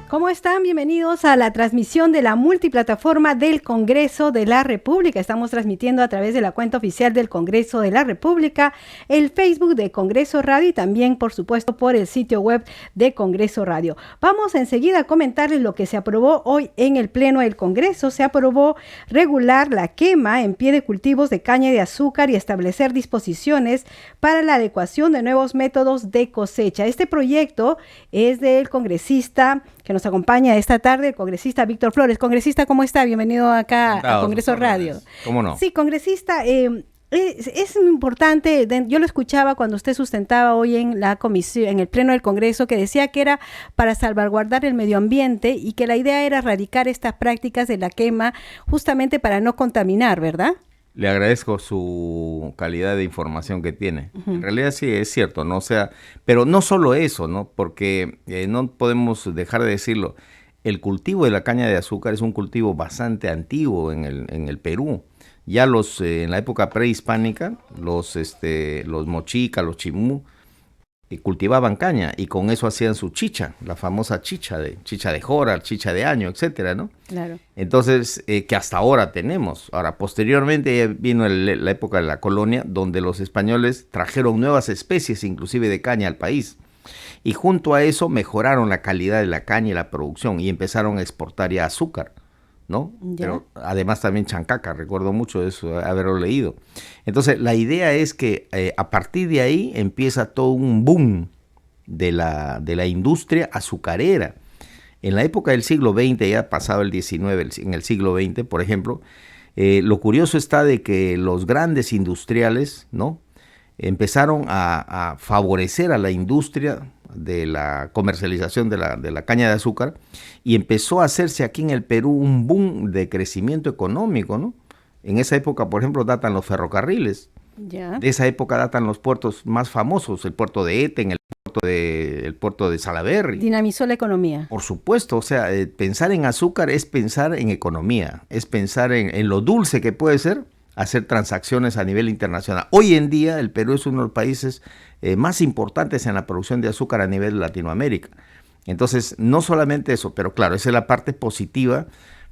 ¿Cómo están? Bienvenidos a la transmisión de la multiplataforma del Congreso de la República. Estamos transmitiendo a través de la cuenta oficial del Congreso de la República, el Facebook de Congreso Radio y también, por supuesto, por el sitio web de Congreso Radio. Vamos enseguida a comentarles lo que se aprobó hoy en el Pleno del Congreso. Se aprobó regular la quema en pie de cultivos de caña de azúcar y establecer disposiciones para la adecuación de nuevos métodos de cosecha. Este proyecto es del congresista que nos acompaña esta tarde, el congresista Víctor Flores. Congresista, ¿cómo está? Bienvenido acá a Congreso Radio. ¿Cómo no? Sí, congresista, es importante, yo lo escuchaba cuando usted sustentaba hoy en la comisión, en el Pleno del Congreso, que decía que era para salvaguardar el medio ambiente y que la idea era erradicar estas prácticas de la quema justamente para no contaminar, ¿verdad? Le agradezco su calidad de información que tiene. En realidad sí es cierto, ¿no? O sea, pero no solo eso, ¿no? Porque no podemos dejar de decirlo. El cultivo de la caña de azúcar es un cultivo bastante antiguo en el Perú. Ya en la época prehispánica, los mochicas, los chimú, cultivaban caña y con eso hacían su chicha, la famosa chicha de jora, chicha de año, etcétera, ¿no? Claro. Entonces, que hasta ahora tenemos. Ahora, posteriormente vino la época de la colonia, donde los españoles trajeron nuevas especies, inclusive de caña, al país. Y junto a eso mejoraron la calidad de la caña y la producción y empezaron a exportar ya azúcar, ¿no? Ya. Pero además también chancaca, recuerdo mucho eso, haberlo leído. Entonces, la idea es que a partir de ahí empieza todo un boom de la industria azucarera. En la época del siglo XX, ya pasado el XIX, en el siglo XX, por ejemplo, lo curioso está de que los grandes industriales, ¿no?, empezaron a favorecer a la industria de la comercialización de la caña de azúcar y empezó a hacerse aquí en el Perú un boom de crecimiento económico, ¿no? En esa época, por ejemplo, datan los ferrocarriles. Ya. De esa época datan los puertos más famosos, el puerto de Eten, el puerto de Salaberry. Dinamizó la economía. Por supuesto, o sea, pensar en azúcar es pensar en economía, es pensar en lo dulce que puede ser hacer transacciones a nivel internacional. Hoy en día el Perú es uno de los países más importantes en la producción de azúcar a nivel de Latinoamérica. Entonces, no solamente eso, pero claro, esa es la parte positiva,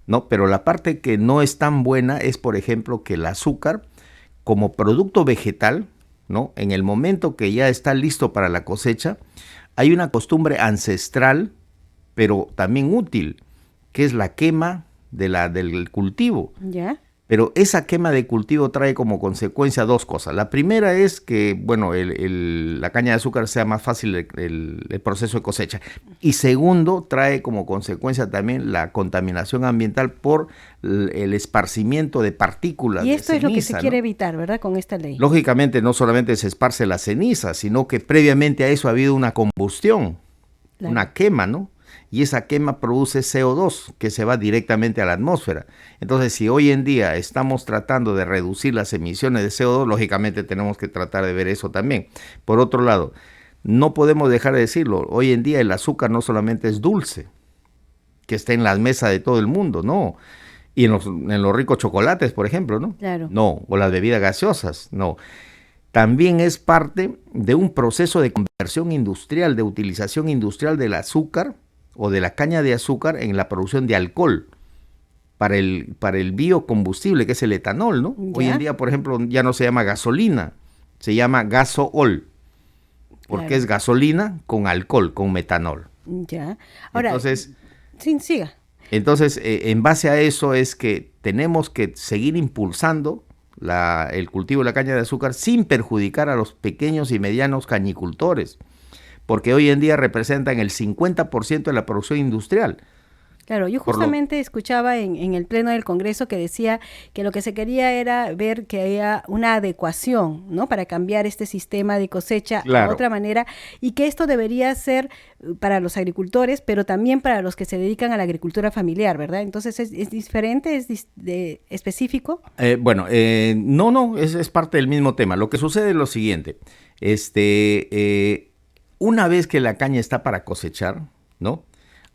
¿no? Pero la parte que no es tan buena es, por ejemplo, que el azúcar como producto vegetal, ¿no?, en el momento que ya está listo para la cosecha, hay una costumbre ancestral, pero también útil, que es la quema del cultivo. Ya. Pero esa quema de cultivo trae como consecuencia dos cosas. La primera es que, bueno, la caña de azúcar sea más fácil el proceso de cosecha. Y segundo, trae como consecuencia también la contaminación ambiental por el esparcimiento de partículas de ceniza. Y esto es lo que se quiere evitar, ¿verdad?, con esta ley. Lógicamente, no solamente se esparce la ceniza, sino que previamente a eso ha habido una combustión, Claro. una quema, ¿no? Y esa quema produce CO2 que se va directamente a la atmósfera. Entonces, si hoy en día estamos tratando de reducir las emisiones de CO2, lógicamente tenemos que tratar de ver eso también. Por otro lado, no podemos dejar de decirlo, hoy en día el azúcar no solamente es dulce, que está en las mesas de todo el mundo, no. Y en los ricos chocolates, por ejemplo, ¿no? Claro. No, o las bebidas gaseosas, no. También es parte de un proceso de conversión industrial, de utilización industrial del azúcar o de la caña de azúcar en la producción de alcohol para el biocombustible, que es el etanol, ¿no? Ya. Hoy en día, por ejemplo, ya no se llama gasolina, se llama gasool, porque Claro. es gasolina con alcohol, con metanol. Ya. Ahora, Entonces, sí, siga. en base a eso es que tenemos que seguir impulsando el cultivo de la caña de azúcar sin perjudicar a los pequeños y medianos cañicultores, porque hoy en día representan el 50% de la producción industrial. Claro, yo justamente escuchaba en el Pleno del Congreso que decía que lo que se quería era ver que haya una adecuación, ¿no?, para cambiar este sistema de cosecha Claro. a otra manera y que esto debería ser para los agricultores, pero también para los que se dedican a la agricultura familiar, ¿verdad? Entonces, ¿es diferente? ¿Es específico? No, es parte del mismo tema. Lo que sucede es lo siguiente. Una vez que la caña está para cosechar, ¿no?,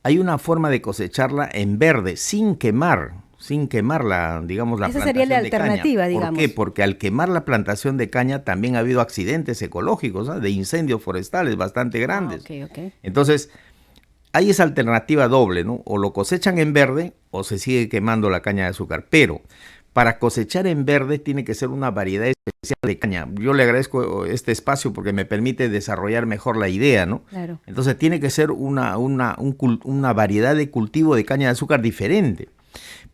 hay una forma de cosecharla en verde, sin quemar la, digamos, la Esa plantación sería la de caña. alternativa, digamos. ¿Por qué? Porque al quemar la plantación de caña también ha habido accidentes ecológicos, ¿no?, de incendios forestales bastante grandes. Ok. Entonces, hay esa alternativa doble, ¿no? O lo cosechan en verde o se sigue quemando la caña de azúcar. Pero para cosechar en verde tiene que ser una variedad especial de caña. Yo le agradezco este espacio porque me permite desarrollar mejor la idea, ¿no? Claro. Entonces tiene que ser una variedad de cultivo de caña de azúcar diferente.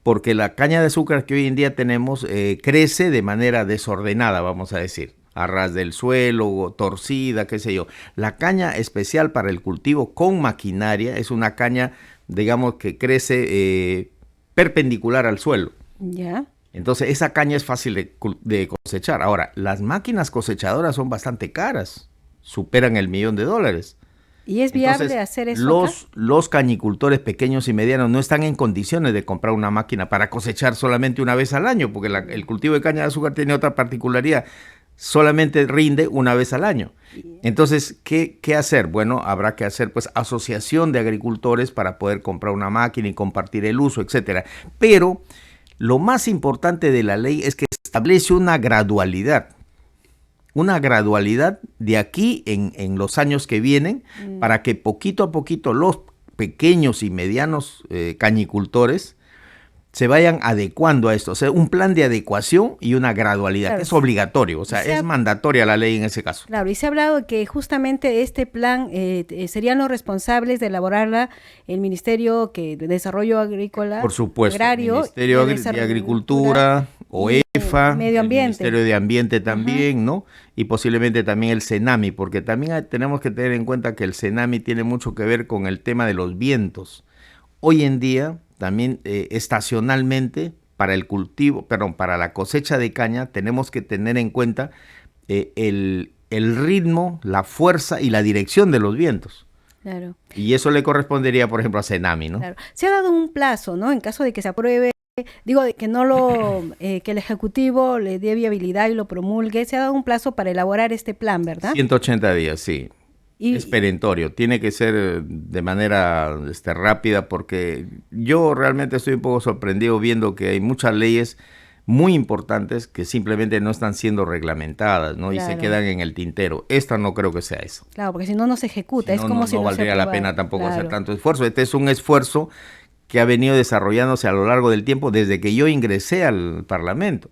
Porque la caña de azúcar que hoy en día tenemos crece de manera desordenada, vamos a decir. A ras del suelo, torcida, qué sé yo. La caña especial para el cultivo con maquinaria es una caña, digamos, que crece perpendicular al suelo. Ya. Entonces, esa caña es fácil de cosechar. Ahora, las máquinas cosechadoras son bastante caras, superan el $1.000.000. ¿Y es viable Entonces, hacer eso acá? los cañicultores pequeños y medianos no están en condiciones de comprar una máquina para cosechar solamente una vez al año, porque el cultivo de caña de azúcar tiene otra particularidad. Solamente rinde una vez al año. Entonces, ¿qué hacer? Bueno, habrá que hacer pues asociación de agricultores para poder comprar una máquina y compartir el uso, etcétera. Pero lo más importante de la ley es que establece una gradualidad de aquí en los años que vienen, para que poquito a poquito los pequeños y medianos cañicultores se vayan adecuando a esto. O sea, un plan de adecuación y una gradualidad. Claro, es obligatorio, o sea, es mandatoria la ley en ese caso. Claro, y se ha hablado de que justamente este plan serían los responsables de elaborarla el Ministerio de Desarrollo Agrícola. Por supuesto, Agrario, Ministerio de Agricultura, OEFA, Medio Ambiente. El Ministerio de Ambiente también, ¿no? Y posiblemente también el CENAMI, porque también tenemos que tener en cuenta que el CENAMI tiene mucho que ver con el tema de los vientos. Hoy en día, también estacionalmente, para la cosecha de caña, tenemos que tener en cuenta el ritmo, la fuerza y la dirección de los vientos. Claro. Y eso le correspondería, por ejemplo, a CENAMI, ¿no? Claro. Se ha dado un plazo, ¿no? En caso de que se apruebe, que no que el Ejecutivo le dé viabilidad y lo promulgue, se ha dado un plazo para elaborar este plan, ¿verdad? 180 días, sí. Es perentorio, tiene que ser de manera rápida, porque yo realmente estoy un poco sorprendido viendo que hay muchas leyes muy importantes que simplemente no están siendo reglamentadas, ¿no? Claro. Y se quedan en el tintero. Esta no creo que sea eso. Claro, porque si no, no se ejecuta. Si no valdría la pena tampoco hacer tanto esfuerzo. Este es un esfuerzo que ha venido desarrollándose a lo largo del tiempo desde que yo ingresé al Parlamento,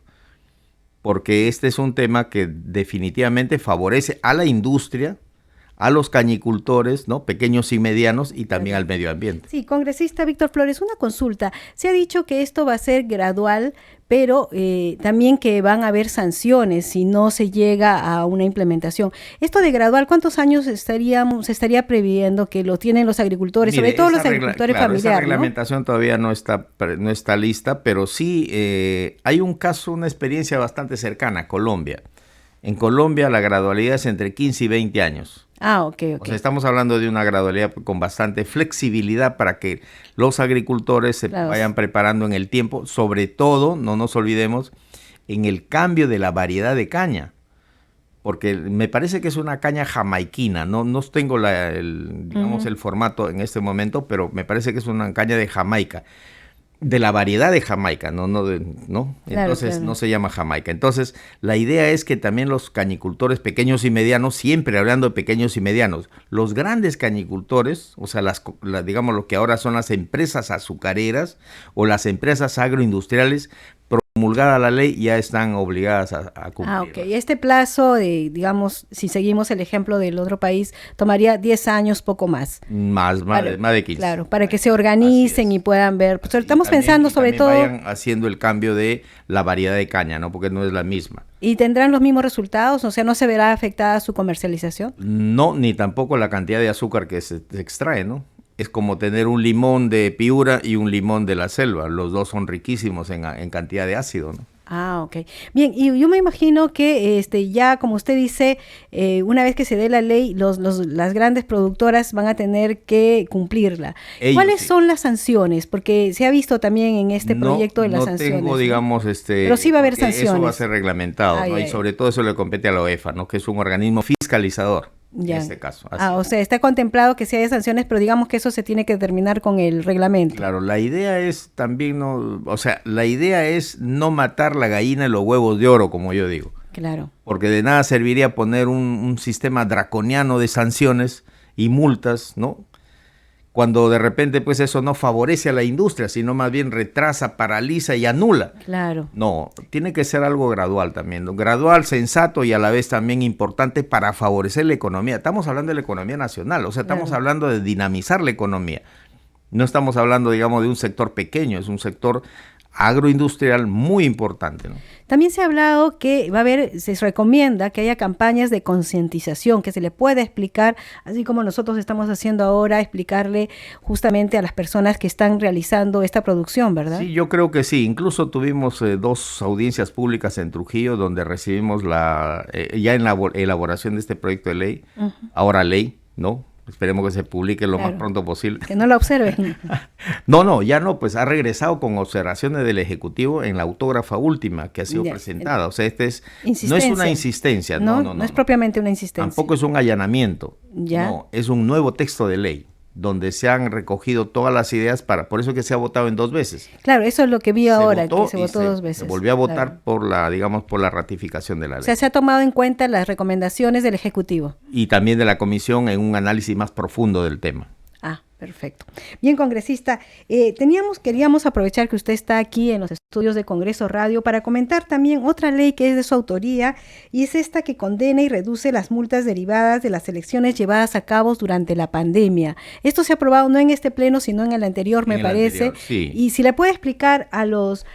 porque este es un tema que definitivamente favorece a la industria, a los cañicultores, ¿no? Pequeños y medianos, y también al medio ambiente. Sí, congresista Víctor Flores, una consulta. Se ha dicho que esto va a ser gradual, pero también que van a haber sanciones si no se llega a una implementación. Esto de gradual, ¿cuántos años se estaría previendo que lo tienen los agricultores, sobre todo los agricultores familiares? Esa reglamentación todavía no está lista, pero sí hay un caso, una experiencia bastante cercana, Colombia. En Colombia la gradualidad es entre 15 y 20 años. Ah, ok. O sea, estamos hablando de una gradualidad con bastante flexibilidad para que los agricultores se vayan preparando en el tiempo, sobre todo, no nos olvidemos, en el cambio de la variedad de caña, porque me parece que es una caña jamaiquina, no tengo el formato en este momento, pero me parece que es una caña de Jamaica. De la variedad de Jamaica, ¿no? Entonces no se llama Jamaica. Entonces la idea es que también los cañicultores pequeños y medianos, siempre hablando de pequeños y medianos, los grandes cañicultores, o sea, digamos lo que ahora son las empresas azucareras o las empresas agroindustriales, promulgada la ley, ya están obligadas a cumplir. Ah, ok. Este plazo, digamos, si seguimos el ejemplo del otro país, tomaría 10 años, poco más. Más de 15. Claro, para que se organicen y puedan ver. Pues estamos pensando sobre todo... vayan haciendo el cambio de la variedad de caña, ¿no? Porque no es la misma. ¿Y tendrán los mismos resultados? O sea, ¿no se verá afectada su comercialización? No, ni tampoco la cantidad de azúcar que se extrae, ¿no? Es como tener un limón de Piura y un limón de la selva. Los dos son riquísimos en cantidad de ácido, ¿no? Ah, ok. Bien, y yo me imagino que ya, como usted dice, una vez que se dé la ley, las grandes productoras van a tener que cumplirla. ¿Cuáles son las sanciones? Porque se ha visto también en este proyecto de las sanciones. No tengo, digamos, pero sí va a haber sanciones. Eso va a ser reglamentado, ¿no? Y sobre todo eso le compete a la OEFA, ¿no? Que es un organismo fiscalizador. Ya. En este caso. O sea, está contemplado que sí haya sanciones, pero digamos que eso se tiene que determinar con el reglamento. Claro, la idea es también la idea es no matar la gallina y los huevos de oro, como yo digo. Claro. Porque de nada serviría poner un sistema draconiano de sanciones y multas, ¿no? cuando de repente pues eso no favorece a la industria, sino más bien retrasa, paraliza y anula. Claro. No, tiene que ser algo gradual también, ¿no? Gradual, sensato y a la vez también importante para favorecer la economía. Estamos hablando de la economía nacional, o sea, estamos hablando de dinamizar la economía. No estamos hablando, digamos, de un sector pequeño, es un sector agroindustrial muy importante, ¿no? También se ha hablado que se recomienda que haya campañas de concientización, que se le pueda explicar, así como nosotros estamos haciendo ahora, explicarle justamente a las personas que están realizando esta producción, ¿verdad? Sí, yo creo que sí. Incluso tuvimos 2 audiencias públicas en Trujillo donde recibimos ya en la elaboración de este proyecto de ley, ahora ley, ¿no? Esperemos que se publique lo más pronto posible. Que no la observen. No, ya no, pues ha regresado con observaciones del Ejecutivo en la autógrafa última que ha sido presentada. O sea, no es una insistencia. No es propiamente una insistencia. Tampoco es un allanamiento. Ya. No, es un nuevo texto de ley donde se han recogido todas las ideas por eso que se ha votado en 2 veces. Claro, eso es lo que vi ahora, que se votó 2 veces. Se volvió a votar por la ratificación de la ley. O sea, se ha tomado en cuenta las recomendaciones del Ejecutivo. Y también de la Comisión en un análisis más profundo del tema. Ah, perfecto. Bien, congresista, queríamos aprovechar que usted está aquí en los estudios de Congreso Radio para comentar también otra ley que es de su autoría y es esta que condena y reduce las multas derivadas de las elecciones llevadas a cabo durante la pandemia. Esto se ha aprobado no en este pleno, sino en el anterior, me parece. Sí. Y si le puede explicar a los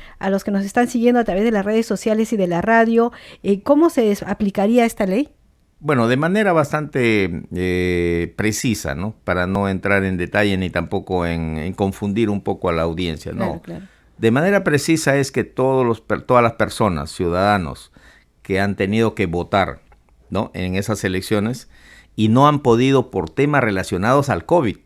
que nos están siguiendo a través de las redes sociales y de la radio, ¿cómo se aplicaría esta ley? Bueno, de manera bastante precisa, ¿no? Para no entrar en detalle ni tampoco en confundir un poco a la audiencia, ¿no? Claro. De manera precisa es que todas las personas, ciudadanos, que han tenido que votar, ¿no? En esas elecciones y no han podido por temas relacionados al COVID.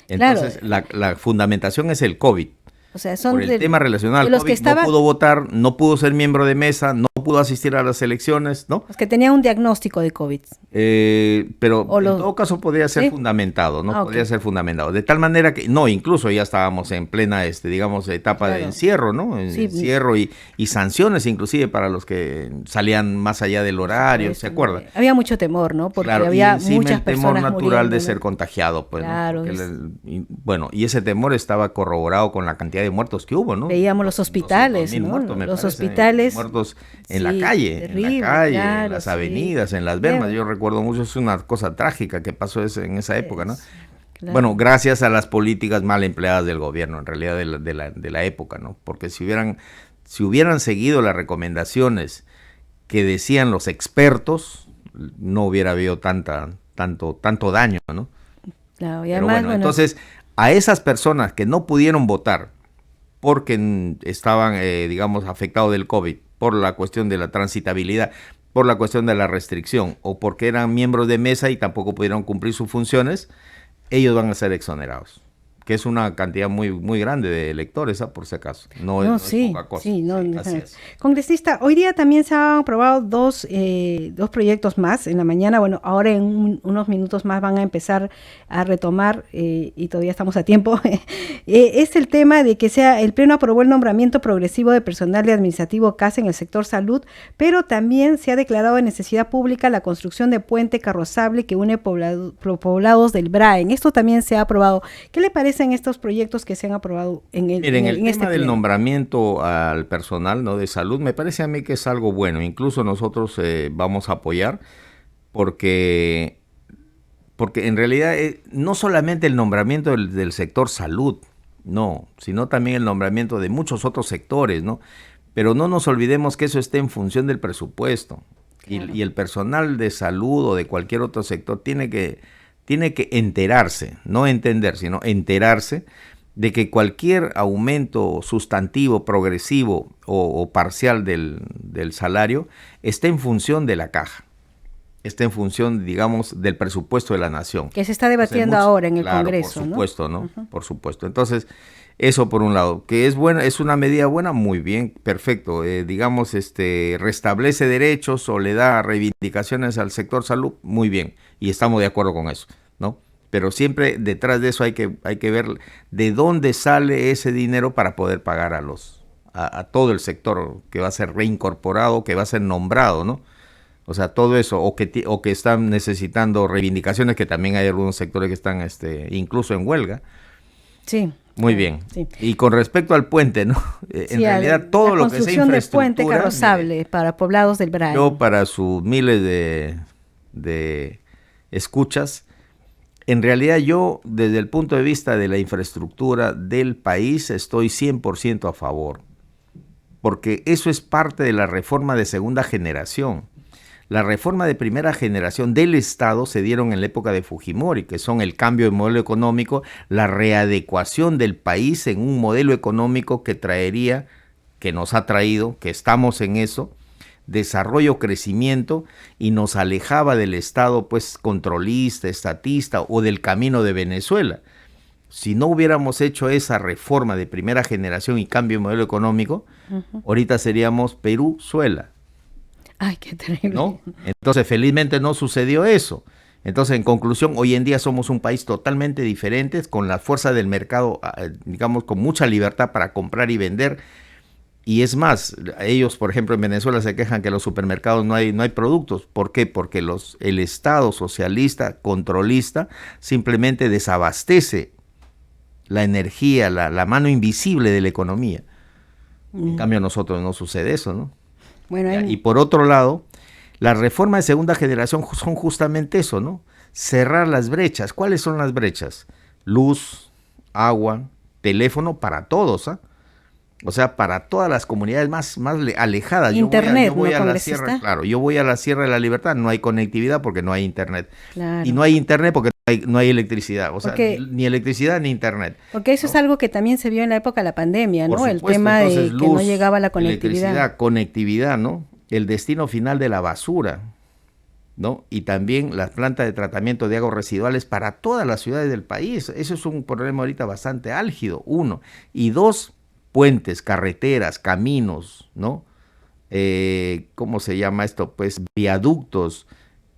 Entonces, la fundamentación es el COVID. O sea, son por el tema relacionado al COVID, no pudo votar, no pudo ser miembro de mesa, no pudo asistir a las elecciones, ¿no? Los que tenían un diagnóstico de COVID. Pero en todo caso podría ser fundamentado, ¿no? Podría ser fundamentado. De tal manera que, incluso ya estábamos en plena, etapa de encierro, ¿no? Encierro y sanciones inclusive para los que salían más allá del horario, ¿se acuerdan? Había mucho temor, ¿no? Porque había muchas personas el temor natural muriendo, de ser contagiado, pues, claro, ¿no? Y ese temor estaba corroborado con la cantidad de muertos que hubo, ¿no? Veíamos los hospitales, ¿no? Muertos, los hospitales. Muertos en la calle, terrible, en las avenidas, en las bermas. Yo recuerdo mucho, es una cosa trágica que pasó en esa época, ¿no? Claro. Bueno, gracias a las políticas mal empleadas del gobierno, en realidad de la época, ¿no? Porque si hubieran seguido las recomendaciones que decían los expertos, no hubiera habido tanto daño, ¿no? Claro, y además, bueno, entonces, a esas personas que no pudieron votar porque estaban, afectados del COVID, por la cuestión de la transitabilidad, por la cuestión de la restricción, o porque eran miembros de mesa y tampoco pudieron cumplir sus funciones, ellos van a ser exonerados, que es una cantidad muy, muy grande de electores, por si acaso. No es poca cosa. Así es. Congresista, hoy día también se han aprobado dos proyectos más en la mañana. Bueno, ahora en unos minutos más van a empezar a retomar y todavía estamos a tiempo. Es el tema de que el Pleno aprobó el nombramiento progresivo de personal de administrativo CAS en el sector salud, pero también se ha declarado de necesidad pública la construcción de puente carrozable que une poblados del Braen. Esto también se ha aprobado. ¿Qué le parece en estos proyectos que se han aprobado en el tema del nombramiento al personal, ¿no?, de salud? Me parece a mí que es algo bueno. Incluso nosotros vamos a apoyar porque en realidad no solamente el nombramiento del sector salud, no, sino también el nombramiento de muchos otros sectores, ¿no? Pero no nos olvidemos que eso está en función del presupuesto. Claro. Y el personal de salud o de cualquier otro sector tiene que enterarse, no entender, sino enterarse de que cualquier aumento sustantivo, progresivo o parcial del salario está en función de la caja, está en función, digamos, del presupuesto de la nación. Que se está debatiendo ahora en el Congreso, por supuesto, ¿no? Uh-huh. Por supuesto. Entonces, eso por un lado, que es buena, es una medida buena, muy bien, perfecto. Restablece derechos o le da reivindicaciones al sector salud, muy bien, y estamos de acuerdo con eso, ¿no? Pero siempre detrás de eso hay que ver de dónde sale ese dinero para poder pagar a todo el sector que va a ser reincorporado, que va a ser nombrado, ¿no? O sea, todo eso, o que están necesitando reivindicaciones, que también hay algunos sectores que están incluso en huelga. Sí. Muy bien. Sí. Y con respecto al puente, ¿no? En realidad todo lo que sea infraestructura... La construcción de puente carrozable para poblados del Braille. Yo, para sus miles de escuchas, en realidad yo, desde el punto de vista de la infraestructura del país, estoy 100% a favor. Porque eso es parte de la reforma de segunda generación. La reforma de primera generación del Estado se dieron en la época de Fujimori, que son el cambio de modelo económico, la readecuación del país en un modelo económico que traería, que nos ha traído, que estamos en eso, desarrollo, crecimiento, y nos alejaba del Estado pues controlista, estatista o del camino de Venezuela. Si no hubiéramos hecho esa reforma de primera generación y cambio de modelo económico, ahorita seríamos Perú-Suela. Ay, qué terrible. ¿No? Entonces, felizmente no sucedió eso. Entonces, en conclusión, hoy en día somos un país totalmente diferente, con la fuerza del mercado, digamos, con mucha libertad para comprar y vender. Y es más, ellos, por ejemplo, en Venezuela se quejan que en los supermercados no hay productos. ¿Por qué? Porque el Estado socialista, controlista, simplemente desabastece la energía, la mano invisible de la economía. En cambio, a nosotros no sucede eso, ¿no? Bueno, y por otro lado, las reformas de segunda generación son justamente eso, ¿no? Cerrar las brechas. ¿Cuáles son las brechas? Luz, agua, teléfono para todos, ¿ah? O sea, para todas las comunidades más alejadas. Internet, yo voy ¿no, a la sierra, claro, yo voy a la Sierra de la Libertad, no hay conectividad porque no hay internet. Claro. Y no hay internet porque no hay electricidad, o sea, ni electricidad ni internet. Porque eso, ¿no?, es algo que también se vio en la época de la pandemia, ¿no? Supuesto, el tema de luz, que no llegaba la conectividad. Electricidad, conectividad, ¿no? El destino final de la basura, ¿no? Y también las plantas de tratamiento de aguas residuales para todas las ciudades del país. Eso es un problema ahorita bastante álgido, uno. Y dos, puentes, carreteras, caminos, ¿no? ¿Cómo se llama esto? Pues viaductos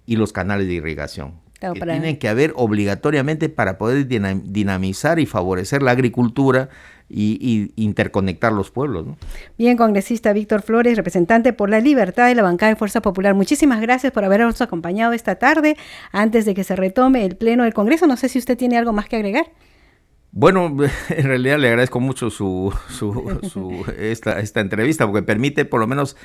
y los canales de irrigación. Claro, que tienen que haber obligatoriamente para poder dinamizar y favorecer la agricultura y interconectar los pueblos, ¿no? Bien, congresista Víctor Flores, representante por la libertad de la bancada de Fuerza Popular. Muchísimas gracias por habernos acompañado esta tarde antes de que se retome el pleno del Congreso. No sé si usted tiene algo más que agregar. Bueno, en realidad le agradezco mucho esta entrevista porque permite por lo menos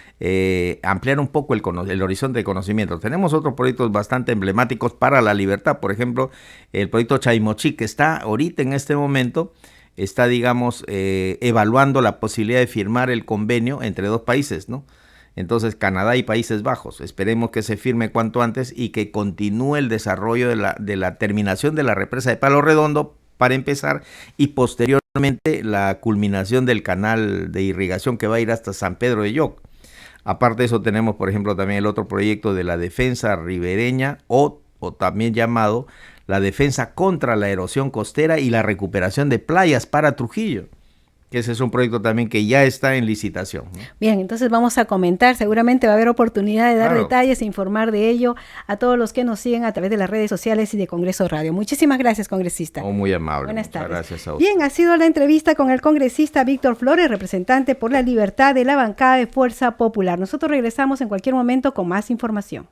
ampliar un poco el horizonte de conocimiento. Tenemos otros proyectos bastante emblemáticos para la libertad, por ejemplo, el proyecto Chaimochi, que está ahorita en este momento, está, digamos, evaluando la posibilidad de firmar el convenio entre dos países, ¿no? Entonces, Canadá y Países Bajos. Esperemos que se firme cuanto antes y que continúe el desarrollo de la terminación de la represa de Palo Redondo, para empezar, y posteriormente la culminación del canal de irrigación que va a ir hasta San Pedro de Yoc. Aparte de eso, tenemos, por ejemplo, también el otro proyecto de la defensa ribereña o también llamado la defensa contra la erosión costera y la recuperación de playas para Trujillo, que ese es un proyecto también que ya está en licitación, ¿no? Bien, entonces vamos a comentar, seguramente va a haber oportunidad de dar detalles e informar de ello a todos los que nos siguen a través de las redes sociales y de Congreso Radio. Muchísimas gracias, congresista. Muy amable. Buenas tardes. Gracias a usted. Bien, ha sido la entrevista con el congresista Víctor Flores, representante por la libertad de la bancada de Fuerza Popular. Nosotros regresamos en cualquier momento con más información.